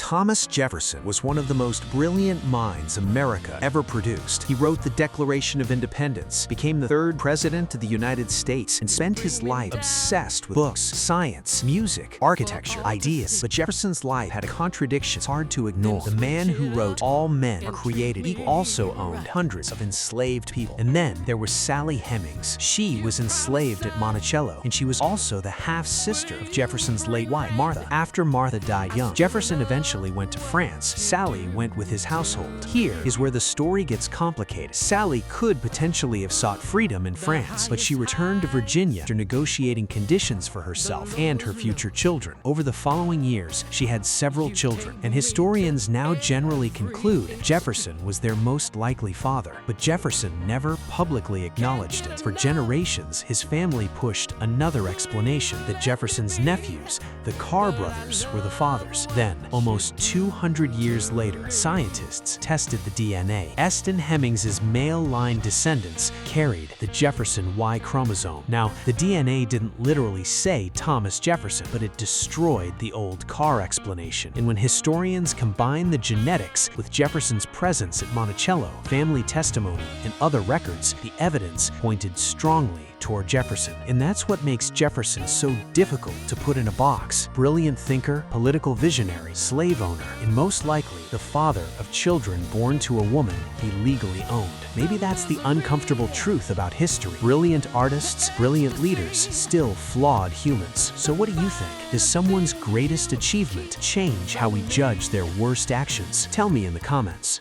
Thomas Jefferson was one of the most brilliant minds America ever produced. He wrote the Declaration of Independence, became the third president of the United States, and spent his life obsessed with books, science, music, architecture, ideas. But Jefferson's life had a contradiction hard to ignore. The man who wrote "All men are created equal" also owned hundreds of enslaved people. And then there was Sally Hemings. She was enslaved at Monticello, and she was also the half-sister of Jefferson's late wife, Martha. After Martha died young, Jefferson eventually went to France. Sally went with his household. Here is where the story gets complicated. Sally could potentially have sought freedom in France, but she returned to Virginia after negotiating conditions for herself and her future children. Over the following years, she had several children, and historians now generally conclude Jefferson was their most likely father. But Jefferson never publicly acknowledged it. For generations, his family pushed another explanation that Jefferson's nephews, the Carr brothers, were the fathers. Then, almost 200 years later, scientists tested the DNA. Hemings' male-line descendants carried the Jefferson Y chromosome. Now, the DNA didn't literally say Thomas Jefferson, but it destroyed the old Carr explanation. And when historians combine the genetics with Jefferson's presence at Monticello, family testimony, and other records, the evidence pointed strongly toward Jefferson. And that's what makes Jefferson so difficult to put in a box. Brilliant thinker, political visionary, slave owner, and most likely the father of children born to a woman he legally owned. Maybe that's the uncomfortable truth about history. Brilliant artists, brilliant leaders, still flawed humans. So what do you think? Does someone's greatest achievement change how we judge their worst actions? Tell me in the comments.